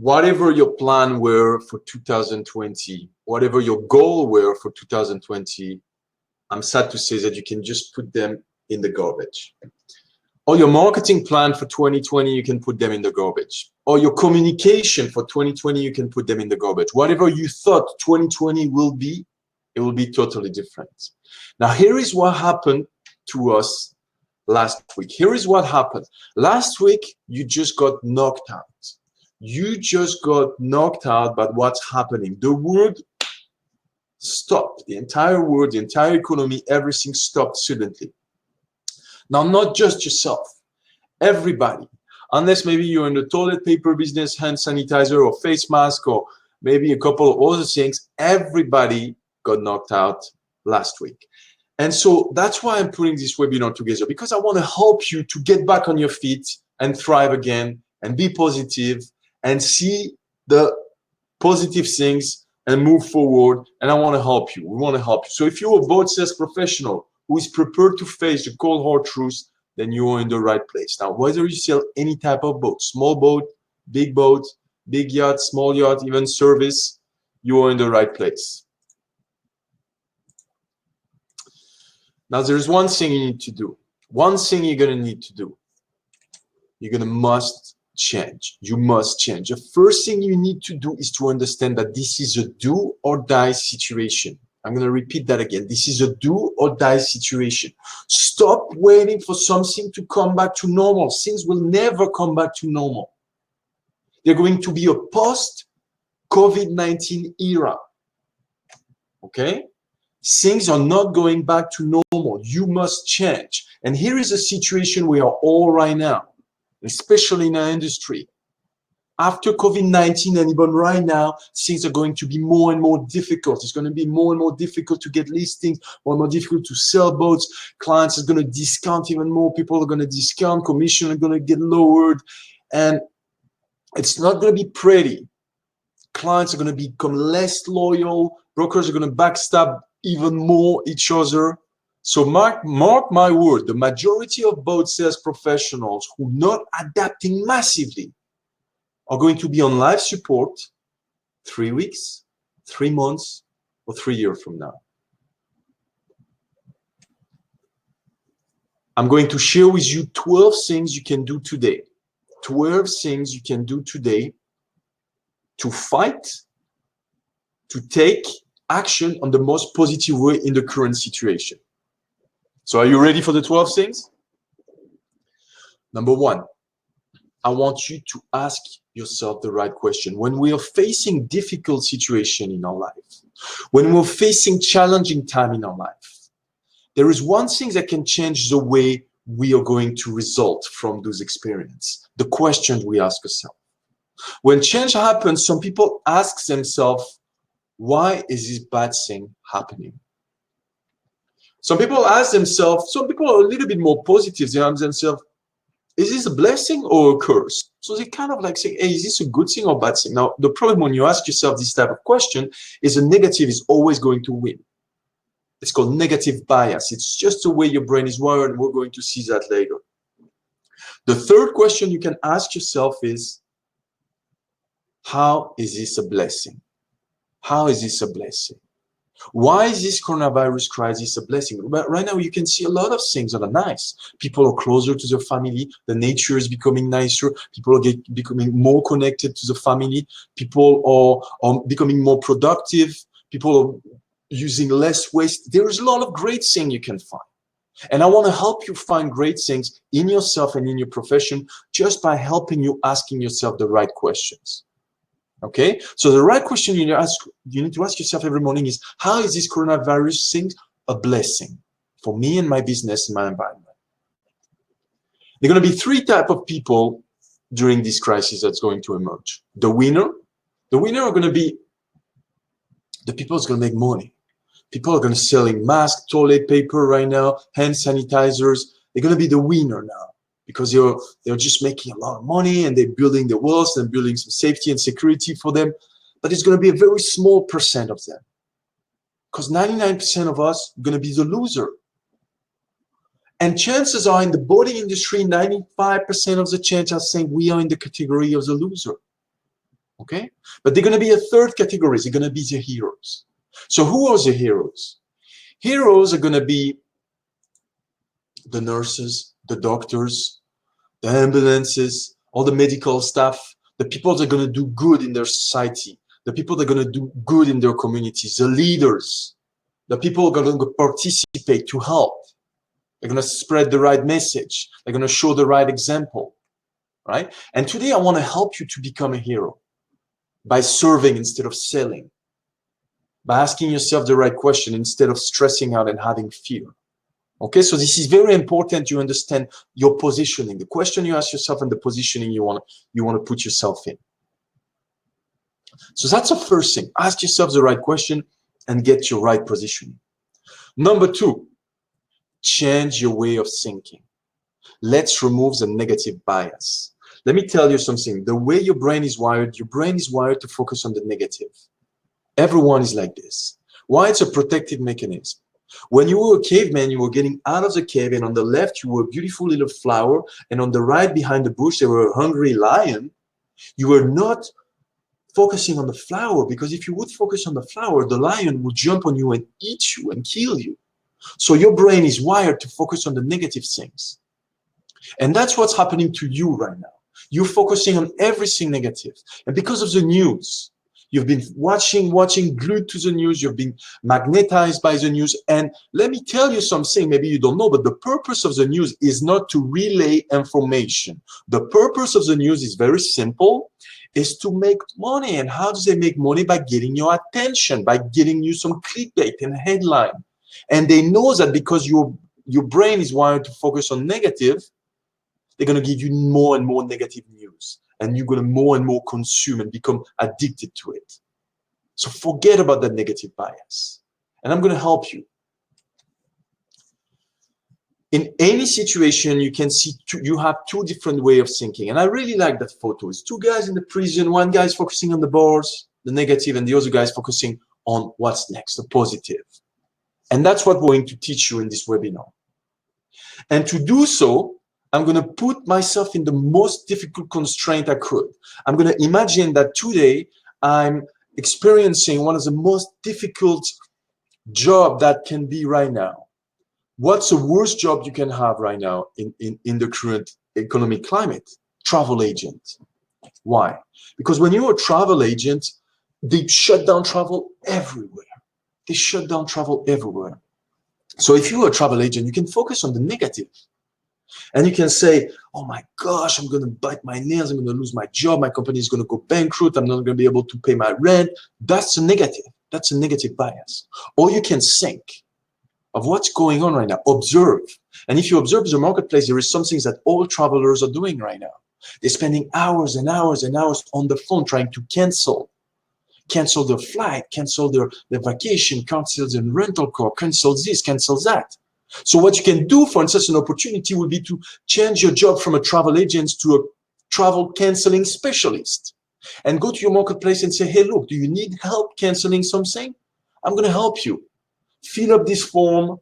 whatever your plan were for 2020, whatever your goal were for 2020, I'm sad to say that you can just put them in the garbage. Or your marketing plan for 2020, you can put them in the garbage. Or your communication for 2020, you can put them in the garbage. Whatever you thought 2020 will be, it will be totally different. Now, here is what happened to us last week. Here is what happened. Last week, you just got knocked out. You just got knocked out by what's happening. The world stopped. The entire world, the entire economy, everything stopped suddenly. Now, not just yourself, everybody, unless maybe you're in the toilet paper business, hand sanitizer or face mask, or maybe a couple of other things, everybody got knocked out last week. And so that's why I'm putting this webinar together, because I want to help you to get back on your feet and thrive again and be positive and see the positive things and move forward. And I want to help you. We want to help you. So if you're a boat sales professional who is prepared to face the cold hard truth, then you are in the right place. Now, whether you sell any type of boat, small boat, big yacht, small yacht, even service, you are in the right place. Now, there's one thing you need to do. One thing you're going to need to do. You're going to must change. You must change. The first thing you need to do is to understand that this is a do or die situation. I'm going to repeat that again. This is a do or die situation. Stop waiting for something to come back to normal. Things will never come back to normal. They're going to be a post-COVID-19 era. Okay? Things are not going back to normal. You must change. And here is a situation we are all right now, especially in our industry. After COVID-19 and even right now, things are going to be more and more difficult. It's going to be more and more difficult to get listings, more and more difficult to sell boats. Clients are going to discount even more. People are going to discount. Commission are going to get lowered. And it's not going to be pretty. Clients are going to become less loyal. Brokers are going to backstab even more each other. So mark my word, the majority of boat sales professionals who are not adapting massively are going to be on life support 3 weeks, 3 months, or 3 years from now. I'm going to share with you 12 things you can do today. 12 things you can do today to fight, to take action on the most positive way in the current situation. So are you ready for the 12 things? Number one, I want you to ask yourself the right question. When we are facing difficult situation in our life, when we're facing challenging time in our life, there is one thing that can change the way we are going to result from those experiences. The questions we ask ourselves. When change happens, some people ask themselves, why is this bad thing happening? Some people ask themselves, some people are a little bit more positive. They ask themselves, is this a blessing or a curse? So they kind of like say, hey, is this a good thing or bad thing? Now, the problem when you ask yourself this type of question is a negative is always going to win. It's called negative bias. It's just the way your brain is wired, and we're going to see that later. The third question you can ask yourself is, how is this a blessing? How is this a blessing? Why is this coronavirus crisis a blessing? But right now, you can see a lot of things that are nice. People are closer to their family. The nature is becoming nicer. People are becoming more connected to the family. People are becoming more productive. People are using less waste. There is a lot of great things you can find. And I want to help you find great things in yourself and in your profession just by helping you asking yourself the right questions. Okay, so the right question you need to ask yourself every morning is, how is this coronavirus thing a blessing for me and my business and my environment? There are going to be three types of people during this crisis that's going to emerge. The winner are going to be the people that's going to make money. People are going to selling masks, toilet paper right now, hand sanitizers. They're going to be the winner now, because they're just making a lot of money and they're building the wealth and building some safety and security for them. But it's going to be a very small percent of them, because 99% of us are going to be the loser. And chances are in the boating industry, 95% of the chance are saying we are in the category of the loser. okay? But they're going to be a third category. They're going to be the heroes. So who are the heroes? Heroes are going to be the nurses, the doctors, the ambulances, all the medical staff, the people that are going to do good in their society, the people that are going to do good in their communities, the leaders, the people who are going to participate to help. They're going to spread the right message. They're going to show the right example, right? And today I want to help you to become a hero by serving instead of selling, by asking yourself the right question instead of stressing out and having fear. Okay, so this is very important. You understand your positioning, the question you ask yourself and the positioning you want to put yourself in. So that's the first thing. Ask yourself the right question and get your right positioning. Number two, change your way of thinking. Let's remove the negative bias. Let me tell you something. The way your brain is wired to focus on the negative. Everyone is like this. Why? It's a protective mechanism. When you were a caveman, you were getting out of the cave, and on the left, you were a beautiful little flower, and on the right, behind the bush, there were a hungry lion. You were not focusing on the flower, because if you would focus on the flower, the lion would jump on you and eat you and kill you. So your brain is wired to focus on the negative things. And that's what's happening to you right now. You're focusing on everything negative. And because of the news, you've been watching, glued to the news. You've been magnetized by the news. And let me tell you something, maybe you don't know, but the purpose of the news is not to relay information. The purpose of the news is very simple, is to make money. And how do they make money? By getting your attention, by getting you some clickbait and headline. And they know that because your brain is wired to focus on negative, they're going to give you more and more negative news. And you're going to more and more consume and become addicted to it. So forget about that negative bias. And I'm going to help you. In any situation, you can see you have two different ways of thinking. And I really like that photo. It's two guys in the prison. One guy is focusing on the bars, the negative, and the other guy is focusing on what's next, the positive. And that's what we're going to teach you in this webinar. And to do so, I'm going to put myself in the most difficult constraint I could. I'm going to imagine that today I'm experiencing one of the most difficult jobs that can be right now. What's the worst job you can have right now in the current economic climate? Travel agent. Why? Because when you're a travel agent, they shut down travel everywhere. They shut down travel everywhere. So if you're a travel agent, you can focus on the negative. And you can say, oh my gosh, I'm going to bite my nails. I'm going to lose my job. My company is going to go bankrupt. I'm not going to be able to pay my rent. That's a negative. That's a negative bias. Or you can think of what's going on right now. Observe. And if you observe the marketplace, there is something that all travelers are doing right now. They're spending hours and hours and hours on the phone trying to cancel their flight, cancel their vacation, cancel their rental car, cancel this, cancel that. So what you can do, for instance, an opportunity would be to change your job from a travel agent to a travel canceling specialist and go to your marketplace and say, hey, look, do you need help canceling something? I'm going to help you. Fill up this form, and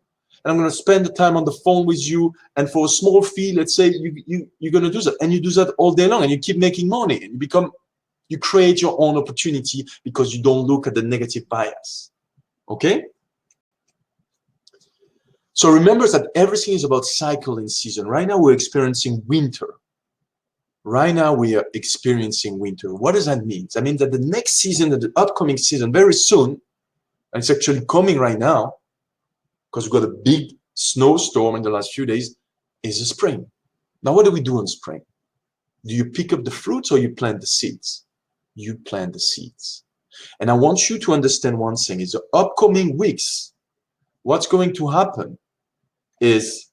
I'm going to spend the time on the phone with you. And for a small fee, let's say you're going to do that. And you do that all day long, and you keep making money. And you create your own opportunity because you don't look at the negative bias. Okay? So remember that everything is about cycle and season. Right now, we're experiencing winter. Right now, we are experiencing winter. What does that mean? That means that the next season, the upcoming season, very soon, and it's actually coming right now, because we've got a big snowstorm in the last few days, is the spring. Now, what do we do in spring? Do you pick up the fruits or you plant the seeds? You plant the seeds. And I want you to understand one thing, is the upcoming weeks, what's going to happen is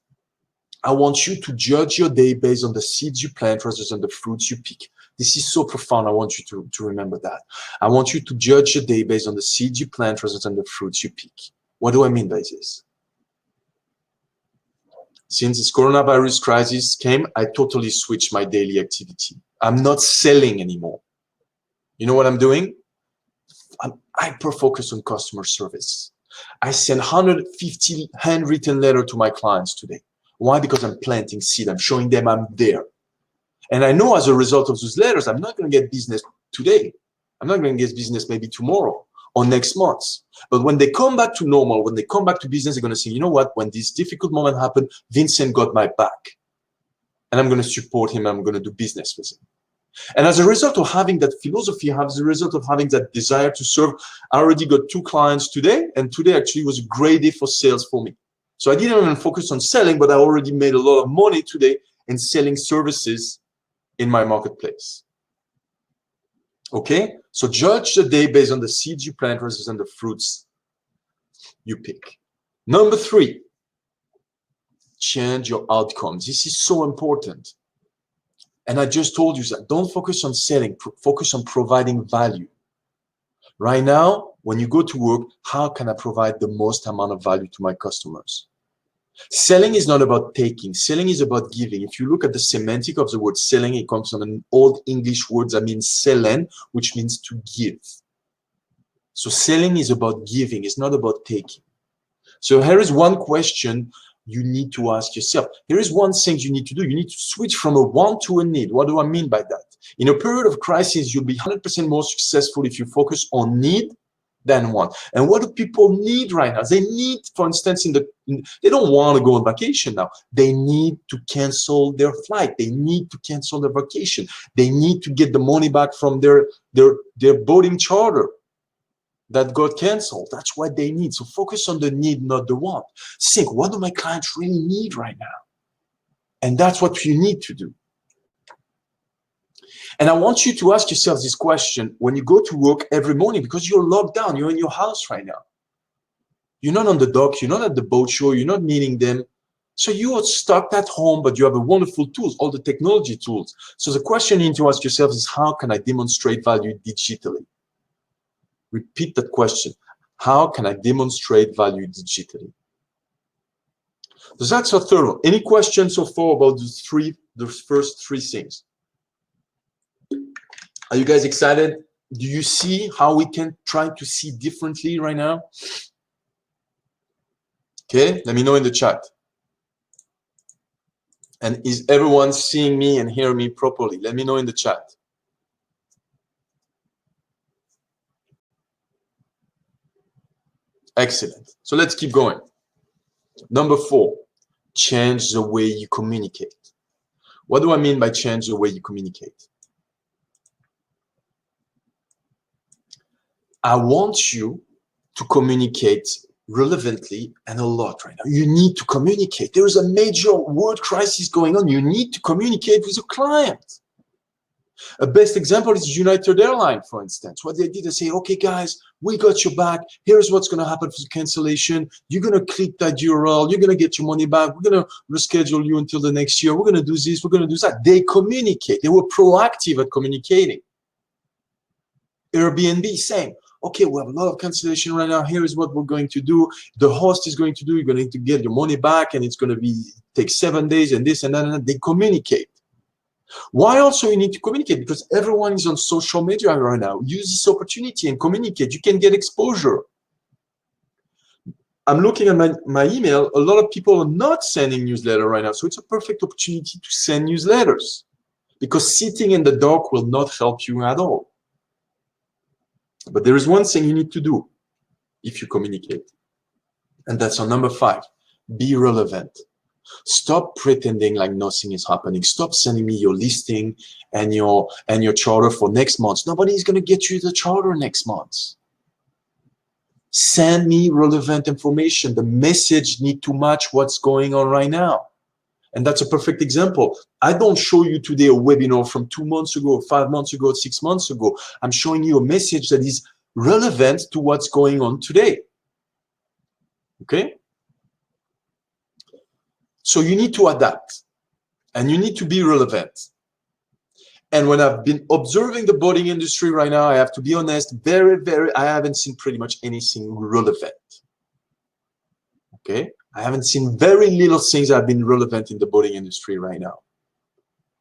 I want you to judge your day based on the seeds you plant rather than the fruits you pick. This is so profound. I want you to remember that. I want you to judge your day based on the seeds you plant rather than the fruits you pick. What do I mean by this? Since this coronavirus crisis came, I totally switched my daily activity. I'm not selling anymore. You know what I'm doing? I'm hyper-focused on customer service. I sent 150 handwritten letters to my clients today. Why? Because I'm planting seed. I'm showing them I'm there. And I know as a result of those letters, I'm not going to get business today. I'm not going to get business maybe tomorrow or next month. But when they come back to normal, when they come back to business, they're going to say, you know what, when this difficult moment happened, Vincent got my back. And I'm going to support him. I'm going to do business with him. And as a result of having that philosophy, as a result of having that desire to serve, I already got 2 clients today. And today actually was a great day for sales for me. So I didn't even focus on selling, but I already made a lot of money today in selling services in my marketplace. Okay, so judge the day based on the seeds you plant rather than the fruits you pick. Number 3, change your outcomes. This is so important. And I just told you that don't focus on selling, focus on providing value. Right now, when you go to work, how can I provide the most amount of value to my customers? Selling is not about taking. Selling is about giving. If you look at the semantic of the word selling, it comes from an old English word that means sellen, which means to give. So selling is about giving. It's not about taking. So here is one question you need to ask yourself. Here is one thing you need to do. You need to switch from a want to a need. What do I mean by that? In a period of crisis, you'll be 100% more successful if you focus on need than want. And what do people need right now? They need, for instance, they don't want to go on vacation now. They need to cancel their flight. They need to cancel their vacation. They need to get the money back from their boating charter that got canceled. That's what they need. So focus on the need, not the want. Think, what do my clients really need right now? And that's what you need to do. And I want you to ask yourself this question when you go to work every morning, because you're locked down, you're in your house right now. You're not on the dock, you're not at the boat show, you're not meeting them. So you are stuck at home, but you have a wonderful tools, all the technology tools. So the question you need to ask yourself is, how can I demonstrate value digitally? Repeat that question. How can I demonstrate value digitally? So that's our third one. Any questions so far about the first 3 things? Are you guys excited? Do you see how we can try to see differently right now? Okay, let me know in the chat. And is everyone seeing me and hearing me properly? Let me know in the chat. Excellent. So let's keep going. Number 4, change the way you communicate. What do I mean by change the way you communicate? I want you to communicate relevantly and a lot right now. You need to communicate. There is a major world crisis going on. You need to communicate with your client. A best example is United Airlines, for instance. What they did, they say, okay, guys, we got your back. Here's what's going to happen for the cancellation. You're going to click that URL. You're going to get your money back. We're going to reschedule you until the next year. We're going to do this. We're going to do that. They communicate. They were proactive at communicating. Airbnb, same. Okay, we have a lot of cancellation right now. Here is what we're going to do. The host is going to do. You're going to get your money back, and it's going to take 7 days and this and that. And that. They communicate. Why also you need to communicate? Because everyone is on social media right now. Use this opportunity and communicate. You can get exposure. I'm looking at my email. A lot of people are not sending newsletters right now. So it's a perfect opportunity to send newsletters, because sitting in the dark will not help you at all. But there is one thing you need to do if you communicate. And that's on number 5. Be relevant. Stop pretending like nothing is happening. Stop sending me your listing and your charter for next month. Nobody is going to get you the charter next month. Send me relevant information. The message needs to match what's going on right now. And that's a perfect example. I don't show you today a webinar from 2 months ago, 5 months ago, 6 months ago. I'm showing you a message that is relevant to what's going on today. Okay? So you need to adapt, and you need to be relevant. And when I've been observing the boating industry right now, I have to be honest, I haven't seen pretty much anything relevant. Okay? I haven't seen very little things that have been relevant in the boating industry right now.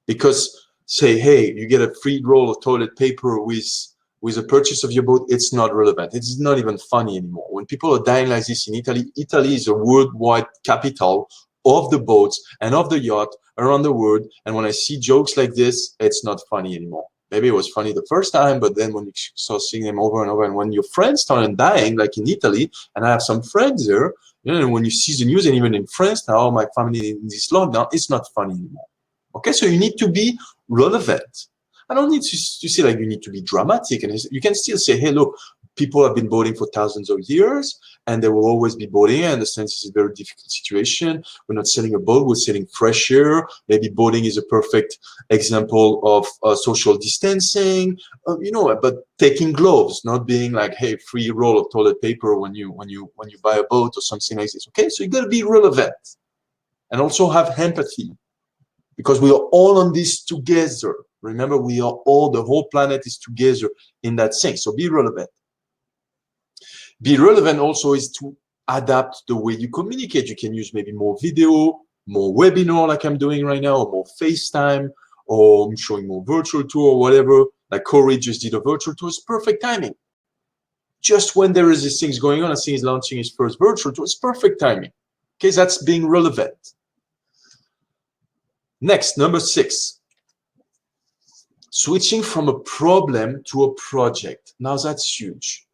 Because say, hey, you get a free roll of toilet paper with a purchase of your boat, it's not relevant. It's not even funny anymore. When people are dying like this in Italy, Italy is a worldwide capital of the boats and of the yacht around the world. And when I see jokes like this, it's not funny anymore. Maybe it was funny the first time, but then when you start seeing them over and over, and when your friends started dying, like in Italy, and I have some friends there, you know, when you see the news, and even in France now, my family in this lockdown, it's not funny anymore. Okay, so you need to be relevant. I don't need to say like you need to be dramatic, and you can still say, hey, look, people have been boating for thousands of years, and they will always be boating. I understand this is a very difficult situation. We're not selling a boat, we're selling fresh air. Maybe boating is a perfect example of social distancing, you know, but taking gloves, not being like, hey, free roll of toilet paper when you buy a boat or something like this. Okay, so you got to be relevant and also have empathy, because we are all on this together. Remember, we are all, the whole planet is together in that thing. So be relevant. Be relevant also is to adapt the way you communicate. You can use maybe more video, more webinar like I'm doing right now, or more Facetime, or I'm showing more virtual tour or whatever. Like Corey just did a virtual tour. It's perfect timing. Just when there is these things going on, I think he's launching his first virtual tour. It's perfect timing. Okay, that's being relevant. Next, number 6. Switching from a problem to a project. Now that's huge.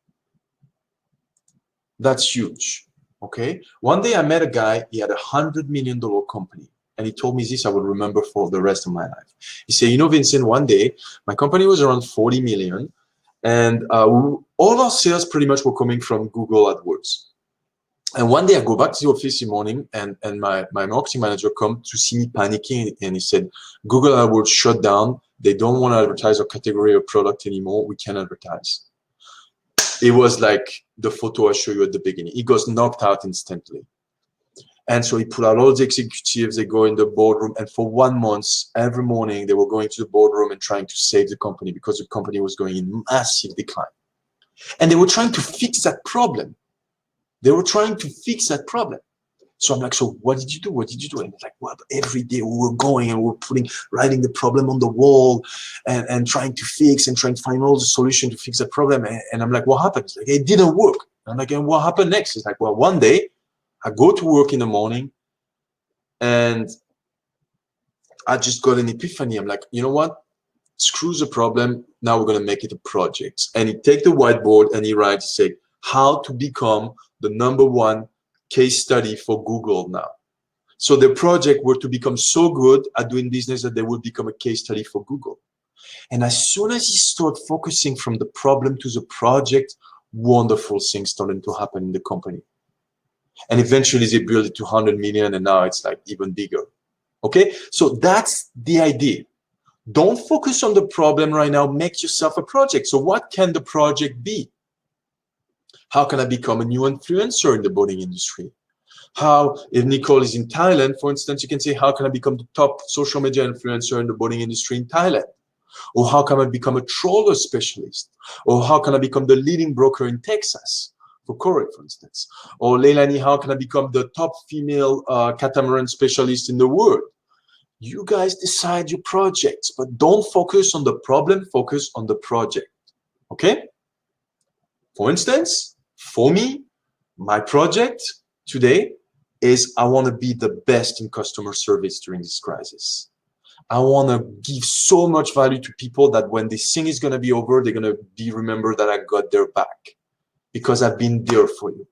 That's huge. Okay. One day I met a guy, he had $100 million company. And he told me this, I will remember for the rest of my life. He said, you know, Vincent, one day my company was around 40 million. And all our sales pretty much were coming from Google AdWords. And one day I go back to the office in the morning, and my marketing manager come to see me panicking, and he said, Google AdWords shut down. They don't want to advertise our category or product anymore. We can't advertise. It was like the photo I showed you at the beginning. He goes knocked out instantly. And so he put out all the executives, they go in the boardroom, and for 1 month, every morning they were going to the boardroom and trying to save the company because the company was going in massive decline. And they were trying to fix that problem. They were trying to fix that problem. So I'm like, so what did you do? What did you do? And it's like, well, every day we were going and we were writing the problem on the wall and trying to fix and trying to find all the solution to fix the problem. And I'm like, what happened? It's like, it didn't work. I'm like, and what happened next? It's like, well, one day I go to work in the morning and I just got an epiphany. I'm like, you know what? Screw the problem. Now we're going to make it a project. And he take the whiteboard and he writes, say, how to become the #1 case study for Google now. So the project were to become so good at doing business that they would become a case study for Google. And as soon as he started focusing from the problem to the project, wonderful things started to happen in the company. And eventually they built it to 100 million, and now it's like even bigger. Okay, so that's the idea. Don't focus on the problem right now, make yourself a project. So what can the project be? How can I become a new influencer in the boating industry? How, if Nicole is in Thailand, for instance, you can say, how can I become the top social media influencer in the boating industry in Thailand? Or how can I become a trawler specialist? Or how can I become the leading broker in Texas? For Corey, for instance. Or Leilani, how can I become the top female catamaran specialist in the world? You guys decide your projects, but don't focus on the problem, focus on the project. Okay? For instance, for me, my project today is I want to be the best in customer service during this crisis. I want to give so much value to people that when this thing is going to be over, they're going to be remembered that I got their back because I've been there for you.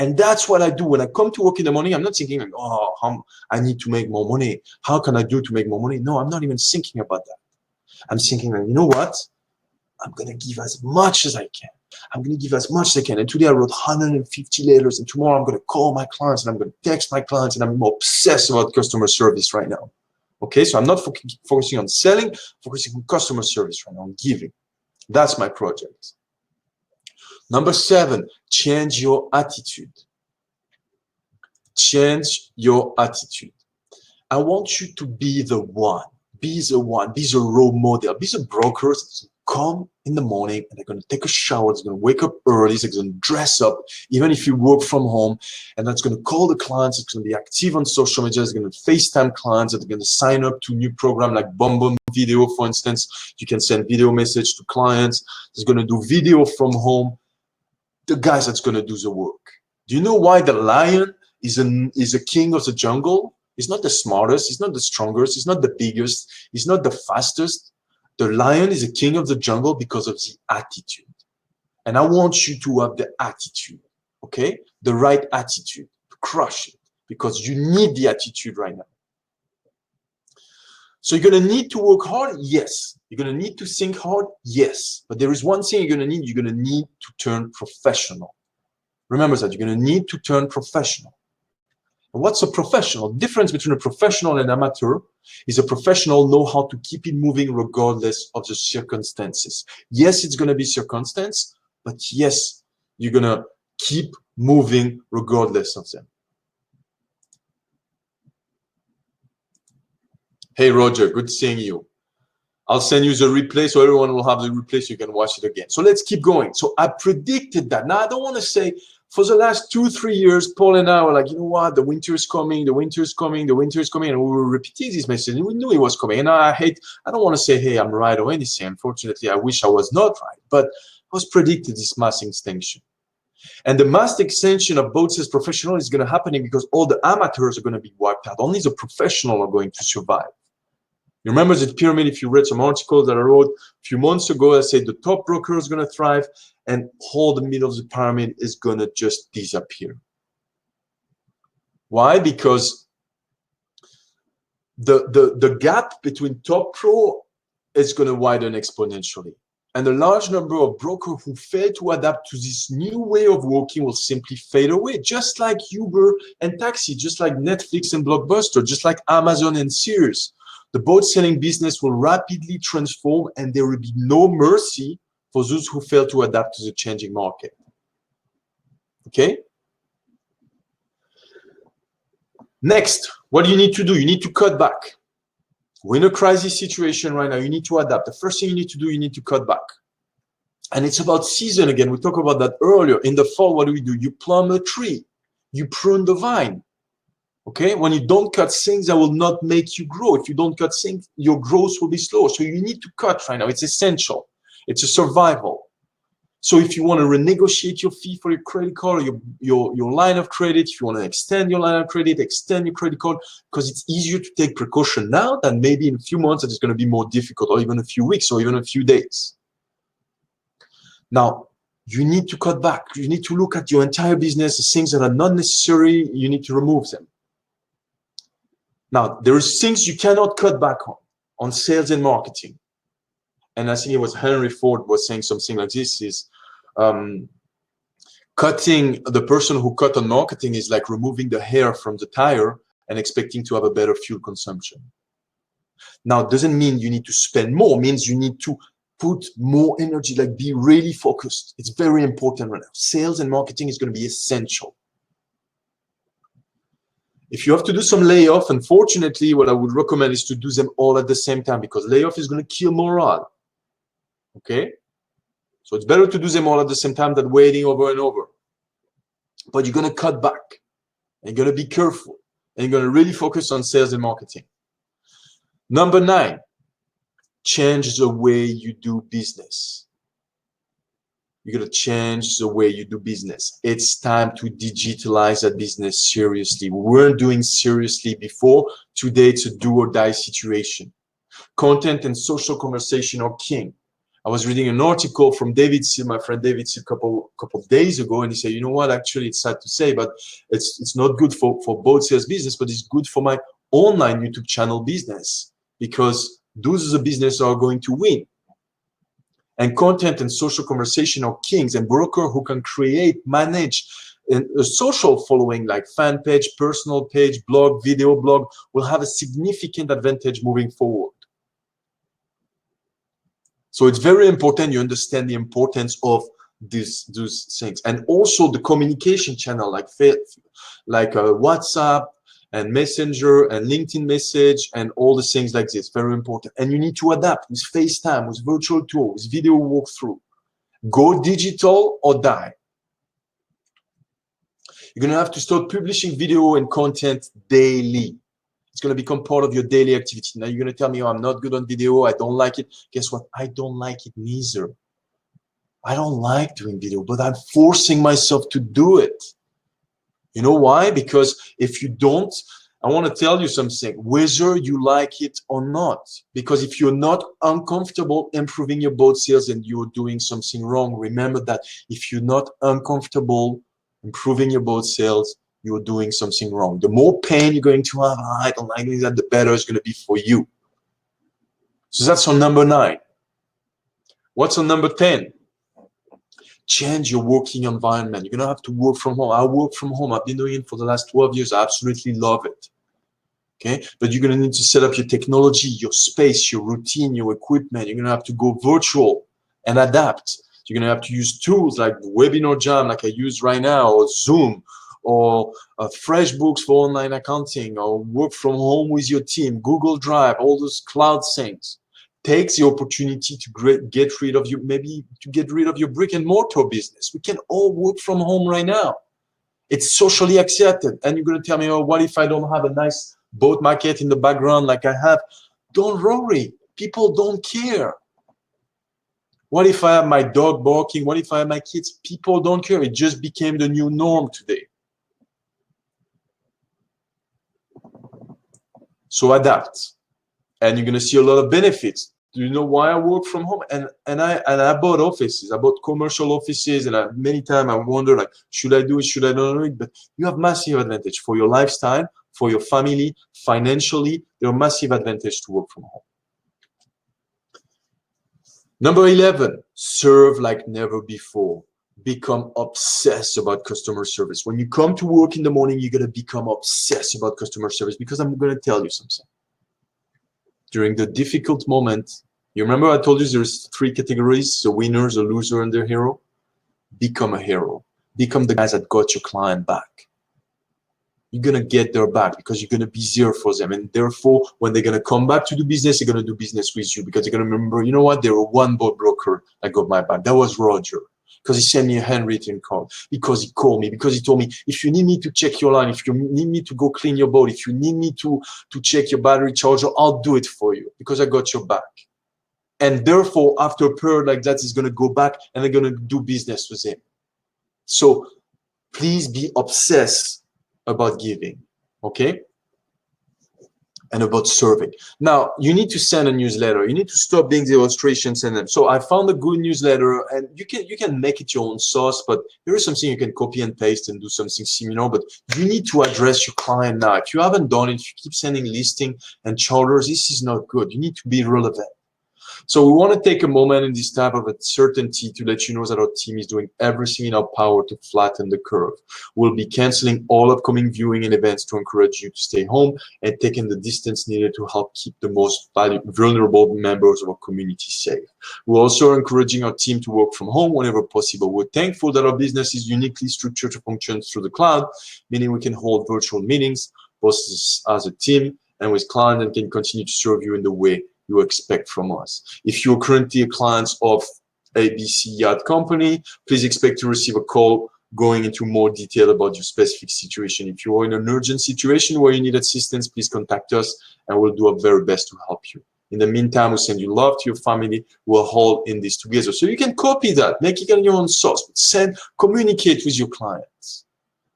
And that's what I do. When I come to work in the morning, I'm not thinking, like, oh, I need to make more money. How can I do to make more money? No, I'm not even thinking about that. I'm thinking, like, you know what? I'm going to give as much as I can. I'm going to give as much as I can. And today I wrote 150 letters, and tomorrow I'm going to call my clients and I'm going to text my clients, and I'm more obsessed about customer service right now. Okay, so I'm not focusing on selling, focusing on customer service right now, on giving. That's my project. Number 7, change your attitude. Change your attitude. I want you to be the one. Be the one. Be the role model. Be the broker that's come in the morning and they're going to take a shower. They're going to wake up early. They're going to dress up, even if you work from home. And that's going to call the clients. It's going to be active on social media. It's going to FaceTime clients. They're going to sign up to a new program like Boom Video, for instance. You can send video message to clients. It's going to do video from home. The guys that's going to do the work. Do you know why the lion is a king of the jungle? He's not the smartest. He's not the strongest. He's not the biggest. He's not the fastest. The lion is a king of the jungle because of the attitude. And I want you to have the attitude, okay? The right attitude to crush it, because you need the attitude right now. So you're going to need to work hard? Yes. You're going to need to think hard? Yes. But there is one thing you're going to need. You're going to need to turn professional. Remember that. You're going to need to turn professional. And what's a professional? The difference between a professional and amateur is a professional know how to keep it moving regardless of the circumstances. Yes, it's going to be circumstance, but yes, you're going to keep moving regardless of them. Hey, Roger, good seeing you. I'll send you the replay so everyone will have the replay so you can watch it again. So let's keep going. So I predicted that. Now, I don't want to say for the last 2-3 years, Paul and I were like, you know what, the winter is coming, the winter is coming, the winter is coming. And we were repeating this message and we knew it was coming. And I don't want to say, hey, I'm right or anything. Unfortunately, I wish I was not right. But I was predicted this mass extinction. And the mass extinction of boats as professional is going to happen because all the amateurs are going to be wiped out. Only the professional are going to survive. You remember the pyramid, if you read some articles that I wrote a few months ago, I said the top broker is going to thrive and all the middle of the pyramid is going to just disappear. Why? Because the gap between top pro is going to widen exponentially. And a large number of brokers who fail to adapt to this new way of working will simply fade away, just like Uber and taxi, just like Netflix and Blockbuster, just like Amazon and Sears. The boat selling business will rapidly transform and there will be no mercy for those who fail to adapt to the changing market. Okay? Next, what do you need to do? You need to cut back. We're in a crisis situation right now. You need to adapt. The first thing you need to do, you need to cut back. And it's about season again. We talked about that earlier. In the fall, what do? You plumb a tree. You prune the vine. Okay, when you don't cut things that will not make you grow. If you don't cut things, your growth will be slow. So you need to cut right now. It's essential. It's a survival. So if you want to renegotiate your fee for your credit card or your line of credit, if you want to extend your line of credit, extend your credit card, because it's easier to take precaution now than maybe in a few months that it's going to be more difficult, or even a few weeks or even a few days. Now, you need to cut back. You need to look at your entire business, the things that are not necessary, you need to remove them. Now, there is things you cannot cut back on sales and marketing. And I think it was Henry Ford was saying something like this is cutting, the person who cut on marketing is like removing the hair from the tire and expecting to have a better fuel consumption. Now, it doesn't mean you need to spend more, it means you need to put more energy, like be really focused. It's very important right now. Sales and marketing is going to be essential. If you have to do some layoff, unfortunately, what I would recommend is to do them all at the same time because layoff is going to kill morale. Okay? So it's better to do them all at the same time than waiting over and over. But you're going to cut back. And you're going to be careful. And you're going to really focus on sales and marketing. Number 9, change the way you do business. You're going to change the way you do business. It's time to digitalize that business seriously. We weren't doing seriously before. Today, it's a do or die situation. Content and social conversation are king. I was reading an article from David Seal, my friend David Seal, a couple of days ago, and he said, you know what, actually, it's sad to say, but it's not good for both sales business, but it's good for my online YouTube channel business because those are the businesses that are going to win. And content and social conversation are kings, and broker who can create, manage a social following like fan page, personal page, blog, video blog will have a significant advantage moving forward. So it's very important you understand the importance of those things. And also the communication channel like WhatsApp and Messenger and LinkedIn message and all the things like this, very important. And you need to adapt with FaceTime, with virtual tour, with video walkthrough. Go digital or die. You're going to have to start publishing video and content daily. It's going to become part of your daily activity. Now you're going to tell me, oh, I'm not good on video. I don't like it. Guess what? I don't like it neither. I don't like doing video, but I'm forcing myself to do it. You know why? Because if you don't, I want to tell you something, whether you like it or not, because if you're not uncomfortable improving your boat sales and you're doing something wrong, remember that if you're not uncomfortable improving your boat sales, you're doing something wrong. The more pain you're going to have, I don't like that, the better it's going to be for you. So that's on number 9. What's on number 10? Change your working environment. You're going to have to work from home. I work from home. I've been doing it for the last 12 years. I absolutely love it. Okay, but you're going to need to set up your technology, your space, your routine, your equipment. You're going to have to go virtual and adapt. You're going to have to use tools like Webinar Jam, like I use right now, or Zoom, or FreshBooks for online accounting, or work from home with your team, Google Drive, all those cloud things. Take the opportunity to get rid of you, maybe to get rid of your brick and mortar business. We can all work from home right now. It's socially accepted. And you're going to tell me, oh, what if I don't have a nice boat market in the background like I have? Don't worry. People don't care. What if I have my dog barking? What if I have my kids? People don't care. It just became the new norm today. So adapt. And you're going to see a lot of benefits. Do you know why I work from home? And I bought offices. I bought commercial offices, and many times I wonder, like, should I do it? Should I not do it? But you have massive advantage for your lifestyle, for your family, financially. There are massive advantage to work from home. Number 11, serve like never before. Become obsessed about customer service. When you come to work in the morning, you're going to become obsessed about customer service, because I'm going to tell you something. During the difficult moment, you remember I told you there's 3 categories, the winners, the loser, and the hero? Become a hero. Become the guys that got your client back. You're going to get their back because you're going to be there for them. And therefore, when they're going to come back to do business, they're going to do business with you, because they're going to remember, you know what, there were one boat broker that got my back. That was Roger, because he sent me a handwritten card, because he called me, because he told me, if you need me to check your line, if you need me to go clean your boat, if you need me to check your battery charger, I'll do it for you, because I got your back. And therefore, after a period like that, he's going to go back and they're going to do business with him. So please be obsessed about giving, okay? And about serving. Now, you need to send a newsletter. You need to stop doing the illustrations, send them. So I found a good newsletter, and you can make it your own sauce, but there is something you can copy and paste and do something similar, but you need to address your client now. If you haven't done it, if you keep sending listing and charters, this is not good. You need to be relevant. So we want to take a moment in this type of uncertainty to let you know that our team is doing everything in our power to flatten the curve. We'll be canceling all upcoming viewing and events to encourage you to stay home and taking the distance needed to help keep the most vulnerable members of our community safe. We're also encouraging our team to work from home whenever possible. We're thankful that our business is uniquely structured to function through the cloud, meaning we can hold virtual meetings, both as a team and with clients, and can continue to serve you in the way you expect from us. If you're currently a client of ABC Yacht Company, please expect to receive a call going into more detail about your specific situation. If you're in an urgent situation where you need assistance, please contact us and we'll do our very best to help you. In the meantime, we send you love to your family. We're all in this together. So you can copy that, make it on your own source, communicate with your clients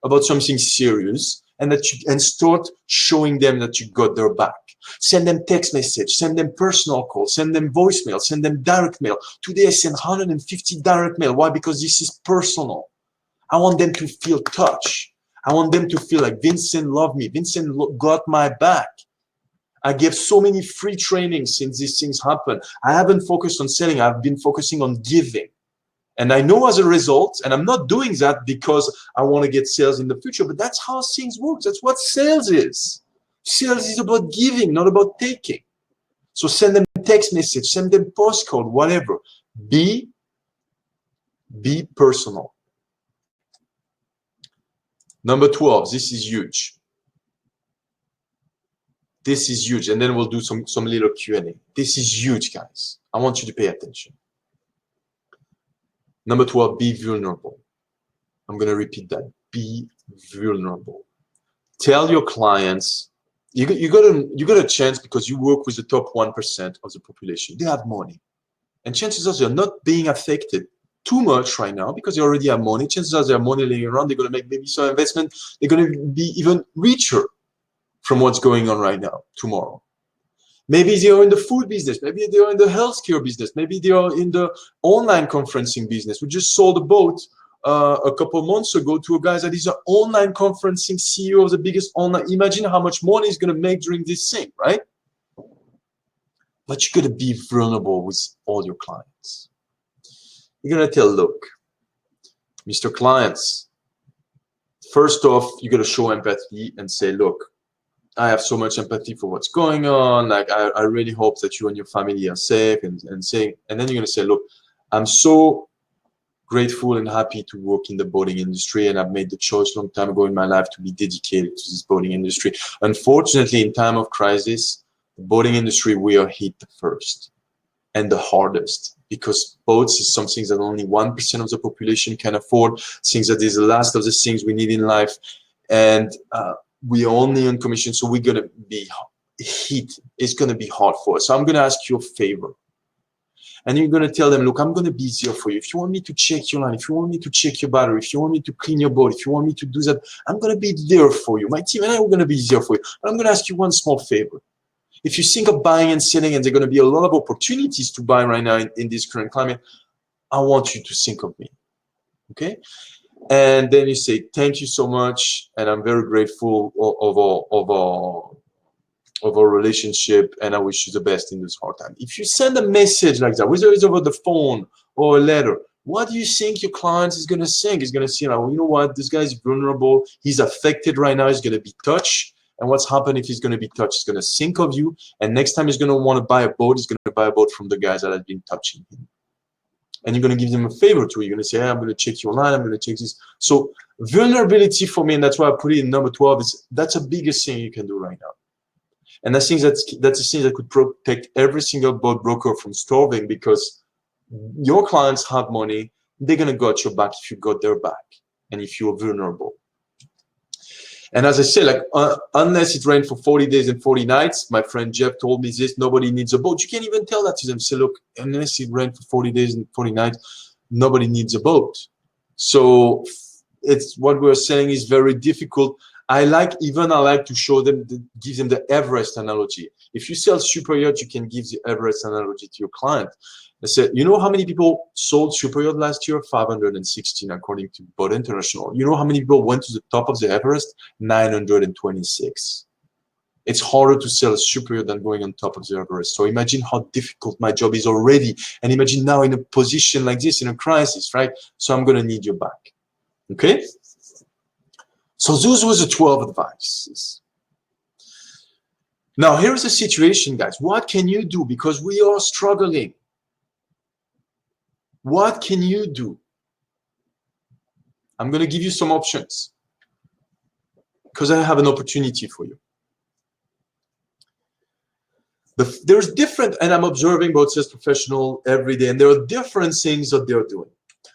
about something serious, and start showing them that you got their back. Send them text message, send them personal calls, send them voicemail, send them direct mail. Today I sent 150 direct mail. Why? Because this is personal. I want them to feel touch. I want them to feel like Vincent loved me. Vincent got my back. I gave so many free trainings since these things happened. I haven't focused on selling. I've been focusing on giving. And I know as a result, and I'm not doing that because I want to get sales in the future, but that's how things work. That's what sales is. Sales is about giving, not about taking. So send them text message, send them postcard, whatever. Be personal. Number 12, this is huge. This is huge. And then we'll do some little Q&A. This is huge, guys. I want you to pay attention. Number 12, be vulnerable. I'm going to repeat that. Be vulnerable. Tell your clients, you got a chance because you work with the top 1% of the population. They have money. And chances are they're not being affected too much right now because they already have money. Chances are they have money laying around. They're going to make maybe some investment. They're going to be even richer. from what's going on right now, tomorrow. Maybe they are in the food business. Maybe they are in the healthcare business. Maybe they are in the online conferencing business. We just sold a boat a couple months ago to a guy that is an online conferencing CEO of the biggest online. Imagine how much money he's going to make during this thing, right? But you're going to be vulnerable with all your clients. You're going to tell, look, Mr. Clients, first off, you got to show empathy and say, look, I have so much empathy for what's going on. Like, I really hope that you and your family are safe, and then you're going to say, look, I'm so grateful and happy to work in the boating industry, and I've made the choice a long time ago in my life to be dedicated to this boating industry. Unfortunately, in time of crisis, the boating industry, we are hit the first and the hardest, because boats is something that only 1% of the population can afford, things that is the last of the things we need in life, and we are only on commission, so we're going to be hit. It's going to be hard for us. So I'm going to ask you a favor. And you're going to tell them, look, I'm going to be here for you. If you want me to check your line, if you want me to check your battery, if you want me to clean your boat, if you want me to do that, I'm going to be there for you. My team and I are going to be here for you. But I'm going to ask you one small favor. If you think of buying and selling, and there are going to be a lot of opportunities to buy right now in this current climate, I want you to think of me. Okay? And then you say, thank you so much, and I'm very grateful of our relationship, and I wish you the best in this hard time. If you send a message like that, whether it's over the phone or a letter, what do you think your client is going to think? He's going to say, you know what, this guy is vulnerable, he's affected right now, he's going to be touched, and what's happened if he's going to be touched? He's going to think of you, and next time he's going to want to buy a boat, he's going to buy a boat from the guys that have been touching him. And you're going to give them a favor too. You're going to say, hey, I'm going to check your line, I'm going to check this. So vulnerability for me, and that's why I put it in number 12, is that's the biggest thing you can do right now. And I think that's a thing that could protect every single boat broker from starving, because your clients have money, they're going to go at your back if you got their back, and if you're vulnerable. And as I say, like, unless it rained for 40 days and 40 nights, my friend Jeff told me this, nobody needs a boat. You can't even tell that to them. Say, look, unless it rained for 40 days and 40 nights, nobody needs a boat. So it's what we're saying is very difficult. I like to show them, give them the Everest analogy. If you sell super yacht, you can give the Everest analogy to your client. I said, you know how many people sold super yacht last year? 516, according to Boat International. You know how many people went to the top of the Everest? 926. It's harder to sell a super yacht than going on top of the Everest. So imagine how difficult my job is already. And imagine now in a position like this, in a crisis, right? So I'm going to need your back. Okay? So those were the 12 advices. Now, here's the situation, guys. What can you do? Because we are struggling. What can you do? I'm going to give you some options, because I have an opportunity for you. There's different, and I'm observing boat sales professionals every day, and there are different things that they're doing.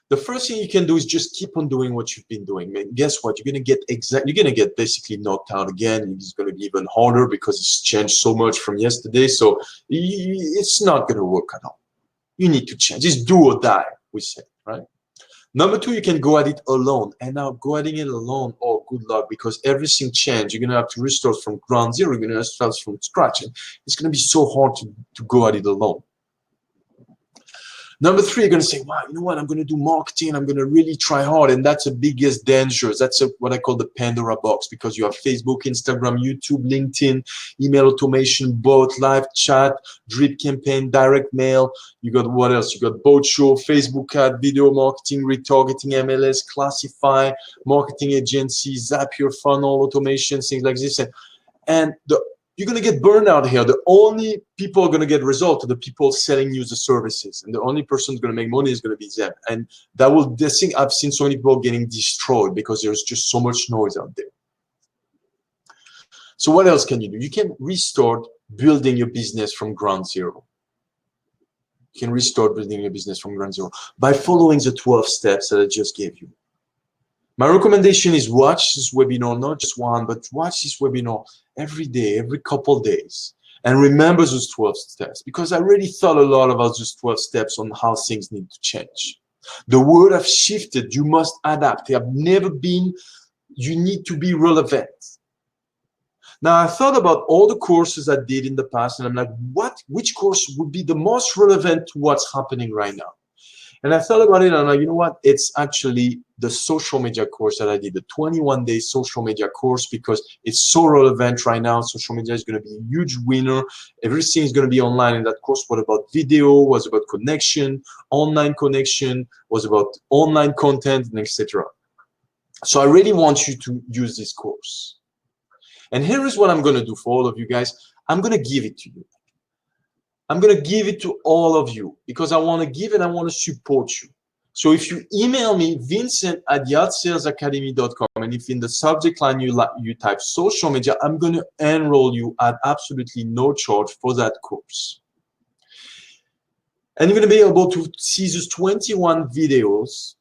The first thing you can do is just keep on doing what you've been doing. And guess what? You're going to get basically knocked out again. It's going to be even harder because it's changed so much from yesterday. So it's not going to work at all. You need to change. It's do or die, we say, right? Number two, you can go at it alone. And now go at it alone, oh, good luck, because everything changed. You're going to have to restart from ground zero. You're going to have to start from scratch. And it's going to be so hard to go at it alone. Number three, you're going to say, wow, you know what? I'm going to do marketing. I'm going to really try hard. And that's the biggest danger. That's what I call the Pandora box, because you have Facebook, Instagram, YouTube, LinkedIn, email automation, bot, live chat, drip campaign, direct mail. You got what else? You got boat show, Facebook ad, video marketing, retargeting, MLS, classify, marketing agency, Zapier, funnel, automation, things like this. And you're going to get burned out here. The only people are going to get results are the people selling you the services. And the only person who's going to make money is going to be them. And this thing, I've seen so many people getting destroyed because there's just so much noise out there. So what else can you do? You can restart building your business from ground zero. You can restart building your business from ground zero by following the 12 steps that I just gave you. My recommendation is watch this webinar, not just one, but watch this webinar every day, every couple days, and remember those 12 steps, because I really thought a lot about those 12 steps on how things need to change. The world has shifted. You must adapt. They have never been. You need to be relevant. Now, I thought about all the courses I did in the past, and I'm like, which course would be the most relevant to what's happening right now? And I thought about it, and I'm like, you know what? It's actually the social media course that I did, the 21-day social media course, because it's so relevant right now. Social media is going to be a huge winner. Everything is going to be online. And that course was about video, was about connection, online connection, was about online content, and etc. So I really want you to use this course. And here is what I'm going to do for all of you guys. I'm going to give it to you. I'm going to give it to all of you because I want to give and I want to support you. So if you email me, Vincent@yachtsalesacademy.com, and if in the subject line you type social media, I'm going to enroll you at absolutely no charge for that course. And you're going to be able to see these 21 videos.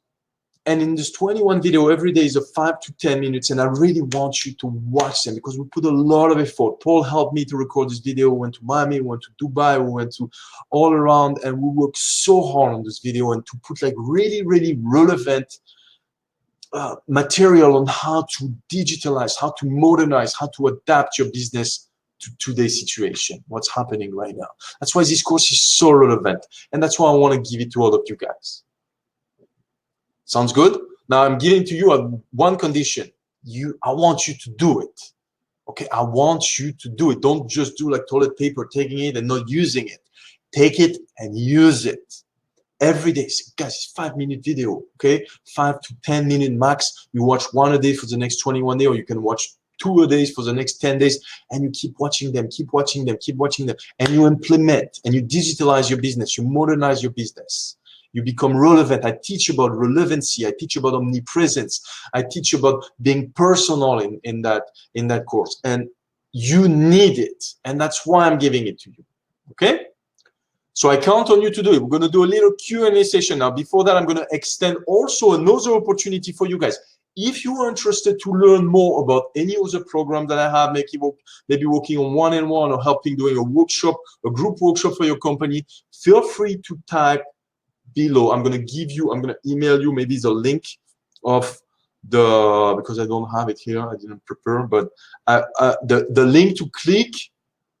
And in this 21 video, every day is a 5 to 10 minutes. And I really want you to watch them because we put a lot of effort. Paul helped me to record this video. We went to Miami, we went to Dubai, we went to all around. And we worked so hard on this video and to put like really, really relevant material on how to digitalize, how to modernize, how to adapt your business to today's situation, what's happening right now. That's why this course is so relevant. And that's why I want to give it to all of you guys. Sounds good? Now I'm giving to you on one condition. I want you to do it. Okay, I want you to do it. Don't just do like toilet paper, taking it and not using it. Take it and use it every day. So guys, it's 5-minute video, okay? 5 to 10 minute max. You watch one a day for the next 21 days, or you can watch 2 a day for the next 10 days, and you keep watching them, keep watching them, keep watching them, and you implement and you digitalize your business, you modernize your business. You become relevant. I teach about relevancy. I teach about omnipresence. I teach about being personal in that course. And you need it. And that's why I'm giving it to you. Okay? So I count on you to do it. We're going to do a little Q&A session. Now, before that, I'm going to extend also another opportunity for you guys. If you are interested to learn more about any other program that I have, maybe working on one-on-one or helping doing a workshop, a group workshop for your company, feel free to type below. I'm going to email you maybe the link of because I don't have it here, I didn't prepare, but the link to click,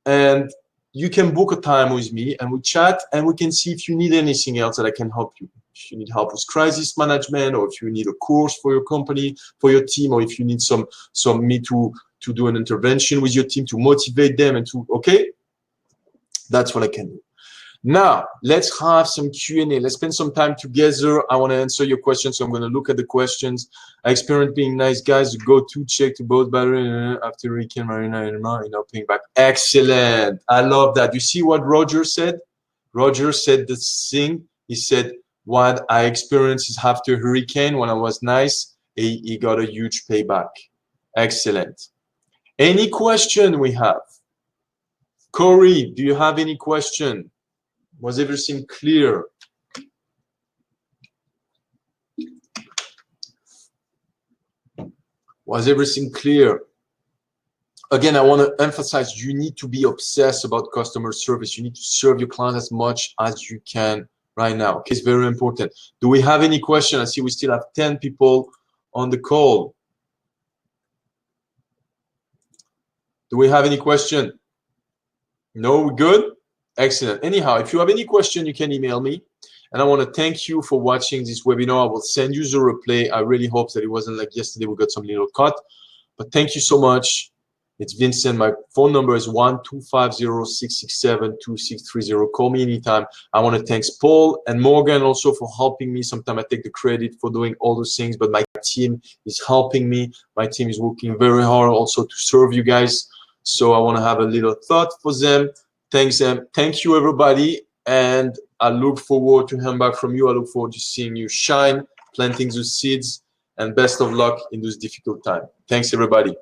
and you can book a time with me and we chat and we can see if you need anything else that I can help you. If you need help with crisis management, or if you need a course for your company, for your team, or if you need me to do an intervention with your team to motivate them and okay, that's what I can do. Now, let's have some Q&A. Let's spend some time together. I want to answer your questions, so I'm going to look at the questions. I experienced being nice guys. Go-to check to both battery after weekend, Marina and paying back. Excellent. I love that. You see what Roger said? Roger said this thing. He said, what I experienced is after hurricane, when I was nice, he got a huge payback. Excellent. Any question we have? Corey, do you have any question? Was everything clear? Was everything clear? Again, I want to emphasize, you need to be obsessed about customer service. You need to serve your clients as much as you can right now. Okay, it's very important. Do we have any question? I see we still have 10 people on the call. Do we have any question? No, we're good? Excellent. Anyhow, if you have any question, you can email me. And I want to thank you for watching this webinar. I will send you the replay. I really hope that it wasn't like yesterday we got some little cut. But thank you so much. It's Vincent. My phone number is 1-250-667-2630. Call me anytime. I want to thank Paul and Morgan also for helping me. Sometimes I take the credit for doing all those things, but my team is helping me. My team is working very hard also to serve you guys. So I want to have a little thought for them. Thanks, them. Thank you, everybody. And I look forward to hearing back from you. I look forward to seeing you shine, planting those seeds, and best of luck in this difficult time. Thanks, everybody.